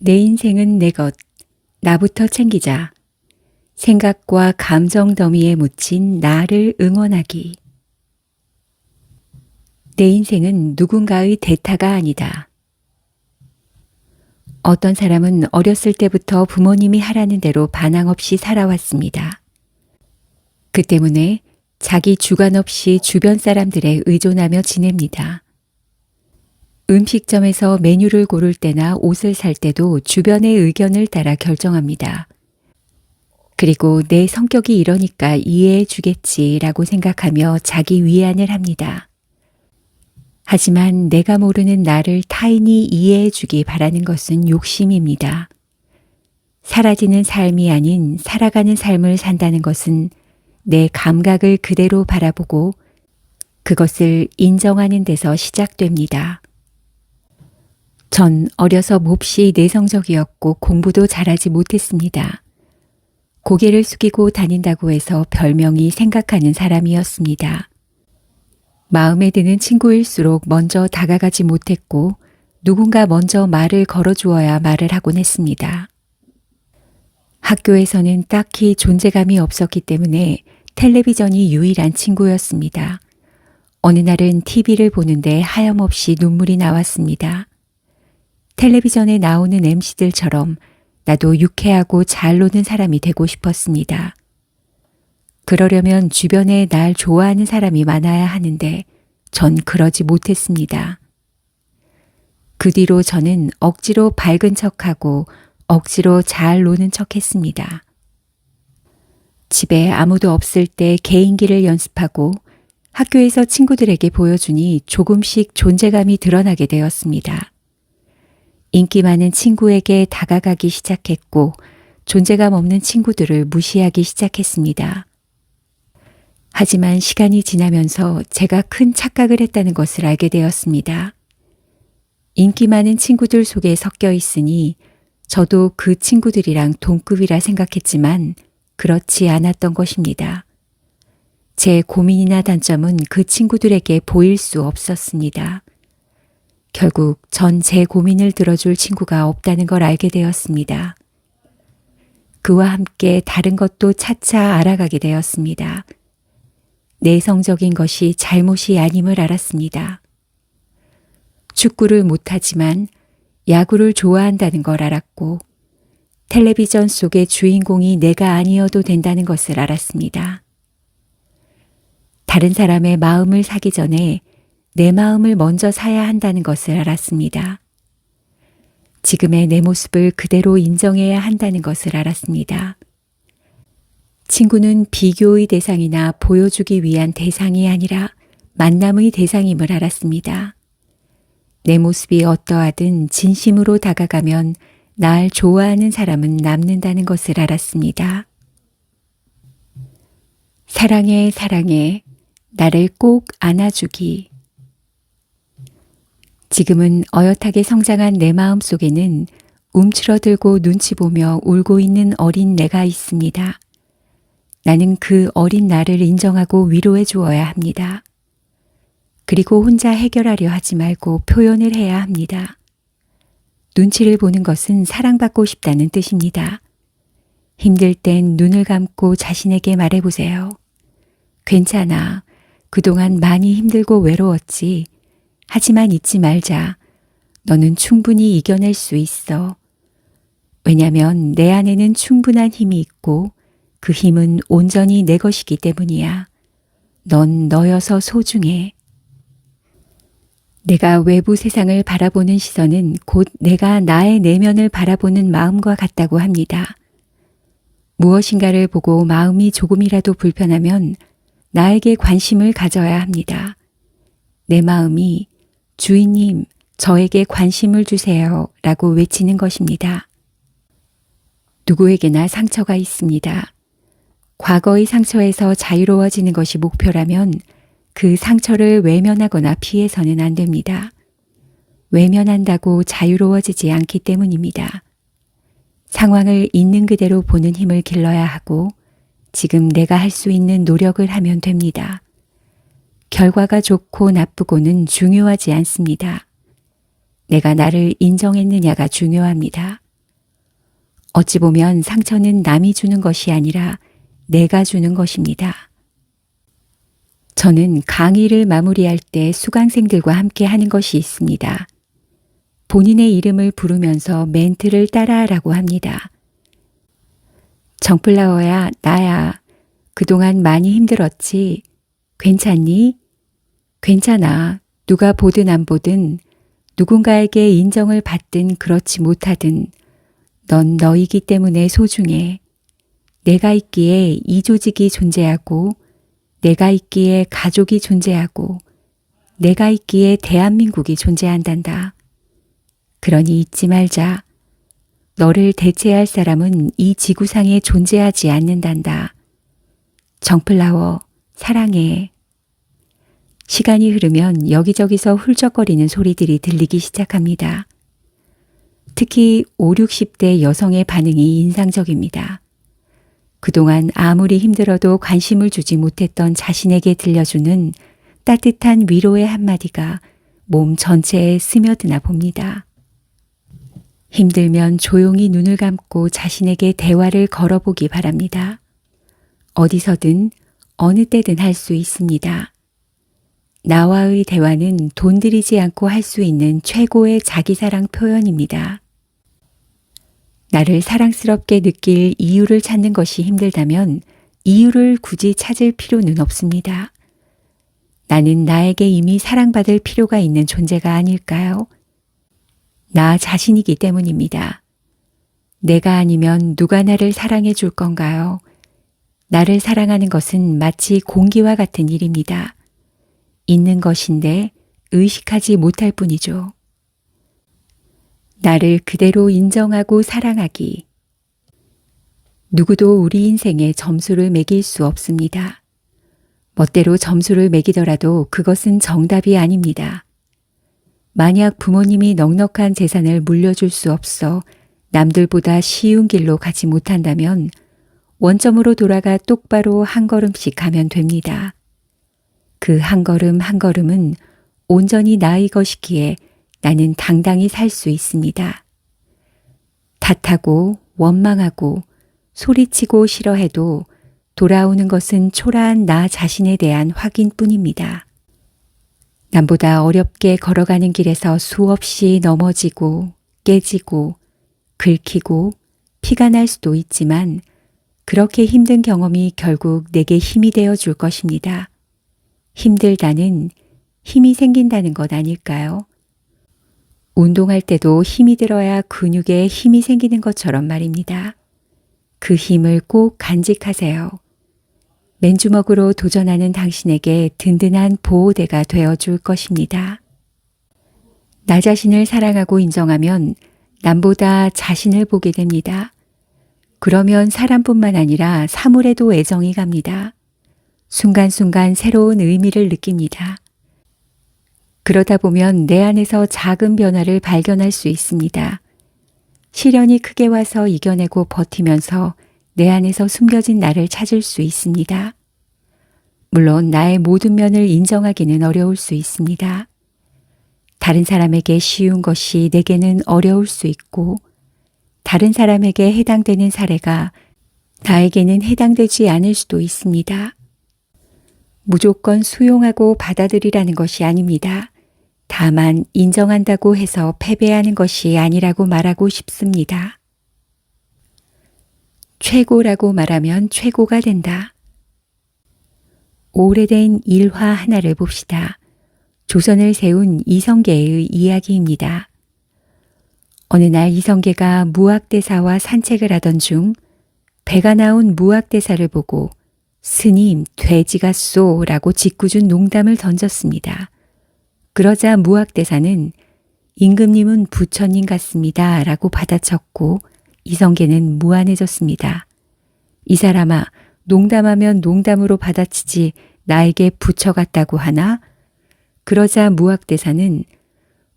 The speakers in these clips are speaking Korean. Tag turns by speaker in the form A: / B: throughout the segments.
A: 내 인생은 내 것, 나부터 챙기자. 생각과 감정 더미에 묻힌 나를 응원하기. 내 인생은 누군가의 대타가 아니다. 어떤 사람은 어렸을 때부터 부모님이 하라는 대로 반항 없이 살아왔습니다. 그 때문에 자기 주관 없이 주변 사람들에 의존하며 지냅니다. 음식점에서 메뉴를 고를 때나 옷을 살 때도 주변의 의견을 따라 결정합니다. 그리고 내 성격이 이러니까 이해해 주겠지라고 생각하며 자기 위안을 합니다. 하지만 내가 모르는 나를 타인이 이해해 주기 바라는 것은 욕심입니다. 사라지는 삶이 아닌 살아가는 삶을 산다는 것은 내 감각을 그대로 바라보고 그것을 인정하는 데서 시작됩니다. 전 어려서 몹시 내성적이었고 공부도 잘하지 못했습니다. 고개를 숙이고 다닌다고 해서 별명이 생각하는 사람이었습니다. 마음에 드는 친구일수록 먼저 다가가지 못했고 누군가 먼저 말을 걸어주어야 말을 하곤 했습니다. 학교에서는 딱히 존재감이 없었기 때문에 텔레비전이 유일한 친구였습니다. 어느 날은 TV를 보는데 하염없이 눈물이 나왔습니다. 텔레비전에 나오는 MC들처럼 나도 유쾌하고 잘 노는 사람이 되고 싶었습니다. 그러려면 주변에 날 좋아하는 사람이 많아야 하는데 전 그러지 못했습니다. 그 뒤로 저는 억지로 밝은 척하고 억지로 잘 노는 척했습니다. 집에 아무도 없을 때 개인기를 연습하고 학교에서 친구들에게 보여주니 조금씩 존재감이 드러나게 되었습니다. 인기 많은 친구에게 다가가기 시작했고 존재감 없는 친구들을 무시하기 시작했습니다. 하지만 시간이 지나면서 제가 큰 착각을 했다는 것을 알게 되었습니다. 인기 많은 친구들 속에 섞여 있으니 저도 그 친구들이랑 동급이라 생각했지만 그렇지 않았던 것입니다. 제 고민이나 단점은 그 친구들에게 보일 수 없었습니다. 결국 전 제 고민을 들어줄 친구가 없다는 걸 알게 되었습니다. 그와 함께 다른 것도 차차 알아가게 되었습니다. 내성적인 것이 잘못이 아님을 알았습니다. 축구를 못하지만 야구를 좋아한다는 걸 알았고 텔레비전 속의 주인공이 내가 아니어도 된다는 것을 알았습니다. 다른 사람의 마음을 사기 전에 내 마음을 먼저 사야 한다는 것을 알았습니다. 지금의 내 모습을 그대로 인정해야 한다는 것을 알았습니다. 친구는 비교의 대상이나 보여주기 위한 대상이 아니라 만남의 대상임을 알았습니다. 내 모습이 어떠하든 진심으로 다가가면 날 좋아하는 사람은 남는다는 것을 알았습니다. 사랑해, 사랑해, 나를 꼭 안아주기. 지금은 어엿하게 성장한 내 마음 속에는 움츠러들고 눈치 보며 울고 있는 어린 내가 있습니다. 나는 그 어린 나를 인정하고 위로해 주어야 합니다. 그리고 혼자 해결하려 하지 말고 표현을 해야 합니다. 눈치를 보는 것은 사랑받고 싶다는 뜻입니다. 힘들 땐 눈을 감고 자신에게 말해보세요. 괜찮아. 그동안 많이 힘들고 외로웠지. 하지만 잊지 말자. 너는 충분히 이겨낼 수 있어. 왜냐면 내 안에는 충분한 힘이 있고 그 힘은 온전히 내 것이기 때문이야. 넌 너여서 소중해. 내가 외부 세상을 바라보는 시선은 곧 내가 나의 내면을 바라보는 마음과 같다고 합니다. 무엇인가를 보고 마음이 조금이라도 불편하면 나에게 관심을 가져야 합니다. 내 마음이 주인님, 저에게 관심을 주세요 라고 외치는 것입니다. 누구에게나 상처가 있습니다. 과거의 상처에서 자유로워지는 것이 목표라면 그 상처를 외면하거나 피해서는 안 됩니다. 외면한다고 자유로워지지 않기 때문입니다. 상황을 있는 그대로 보는 힘을 길러야 하고 지금 내가 할 수 있는 노력을 하면 됩니다. 결과가 좋고 나쁘고는 중요하지 않습니다. 내가 나를 인정했느냐가 중요합니다. 어찌 보면 상처는 남이 주는 것이 아니라 내가 주는 것입니다. 저는 강의를 마무리할 때 수강생들과 함께 하는 것이 있습니다. 본인의 이름을 부르면서 멘트를 따라하라고 합니다. 정플라워야, 나야. 그동안 많이 힘들었지? 괜찮니? 괜찮아. 누가 보든 안 보든 누군가에게 인정을 받든 그렇지 못하든 넌 너이기 때문에 소중해. 내가 있기에 이 조직이 존재하고 내가 있기에 가족이 존재하고 내가 있기에 대한민국이 존재한단다. 그러니 잊지 말자. 너를 대체할 사람은 이 지구상에 존재하지 않는단다. 정플라워, 사랑해. 시간이 흐르면 여기저기서 훌쩍거리는 소리들이 들리기 시작합니다. 특히 5, 60대 여성의 반응이 인상적입니다. 그동안 아무리 힘들어도 관심을 주지 못했던 자신에게 들려주는 따뜻한 위로의 한마디가 몸 전체에 스며드나 봅니다. 힘들면 조용히 눈을 감고 자신에게 대화를 걸어보기 바랍니다. 어디서든 어느 때든 할 수 있습니다. 나와의 대화는 돈 들이지 않고 할 수 있는 최고의 자기사랑 표현입니다. 나를 사랑스럽게 느낄 이유를 찾는 것이 힘들다면 이유를 굳이 찾을 필요는 없습니다. 나는 나에게 이미 사랑받을 필요가 있는 존재가 아닐까요? 나 자신이기 때문입니다. 내가 아니면 누가 나를 사랑해 줄 건가요? 나를 사랑하는 것은 마치 공기와 같은 일입니다. 있는 것인데 의식하지 못할 뿐이죠. 나를 그대로 인정하고 사랑하기. 누구도 우리 인생에 점수를 매길 수 없습니다. 멋대로 점수를 매기더라도 그것은 정답이 아닙니다. 만약 부모님이 넉넉한 재산을 물려줄 수 없어 남들보다 쉬운 길로 가지 못한다면 원점으로 돌아가 똑바로 한 걸음씩 가면 됩니다. 그 한 걸음 한 걸음은 온전히 나의 것이기에 나는 당당히 살 수 있습니다. 탓하고 원망하고 소리치고 싫어해도 돌아오는 것은 초라한 나 자신에 대한 확인뿐입니다. 남보다 어렵게 걸어가는 길에서 수없이 넘어지고 깨지고 긁히고 피가 날 수도 있지만 그렇게 힘든 경험이 결국 내게 힘이 되어 줄 것입니다. 힘들다는 힘이 생긴다는 것 아닐까요? 운동할 때도 힘이 들어야 근육에 힘이 생기는 것처럼 말입니다. 그 힘을 꼭 간직하세요. 맨주먹으로 도전하는 당신에게 든든한 보호대가 되어줄 것입니다. 나 자신을 사랑하고 인정하면 남보다 자신을 보게 됩니다. 그러면 사람뿐만 아니라 사물에도 애정이 갑니다. 순간순간 새로운 의미를 느낍니다. 그러다 보면 내 안에서 작은 변화를 발견할 수 있습니다. 시련이 크게 와서 이겨내고 버티면서 내 안에서 숨겨진 나를 찾을 수 있습니다. 물론 나의 모든 면을 인정하기는 어려울 수 있습니다. 다른 사람에게 쉬운 것이 내게는 어려울 수 있고 다른 사람에게 해당되는 사례가 나에게는 해당되지 않을 수도 있습니다. 무조건 수용하고 받아들이라는 것이 아닙니다. 다만 인정한다고 해서 패배하는 것이 아니라고 말하고 싶습니다. 최고라고 말하면 최고가 된다. 오래된 일화 하나를 봅시다. 조선을 세운 이성계의 이야기입니다. 어느 날 이성계가 무학대사와 산책을 하던 중 배가 나온 무학대사를 보고 스님, 돼지가 쏘라고 짓궂은 농담을 던졌습니다. 그러자 무학대사는 임금님은 부처님 같습니다 라고 받아쳤고 이성계는 무안해졌습니다. 이 사람아, 농담하면 농담으로 받아치지 나에게 부처 같다고 하나? 그러자 무학대사는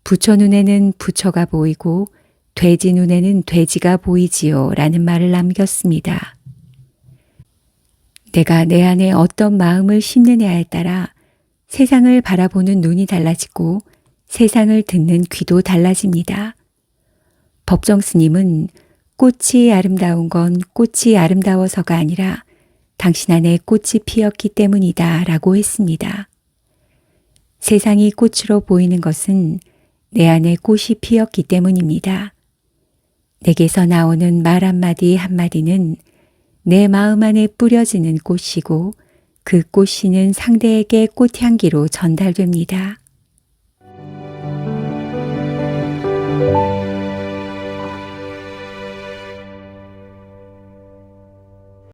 A: 부처 눈에는 부처가 보이고 돼지 눈에는 돼지가 보이지요 라는 말을 남겼습니다. 내가 내 안에 어떤 마음을 심느냐에 따라 세상을 바라보는 눈이 달라지고 세상을 듣는 귀도 달라집니다. 법정 스님은 꽃이 아름다운 건 꽃이 아름다워서가 아니라 당신 안에 꽃이 피었기 때문이다 라고 했습니다. 세상이 꽃으로 보이는 것은 내 안에 꽃이 피었기 때문입니다. 내게서 나오는 말 한마디 한마디는 내 마음 안에 뿌려지는 꽃이고 그 꽃씨는 상대에게 꽃향기로 전달됩니다.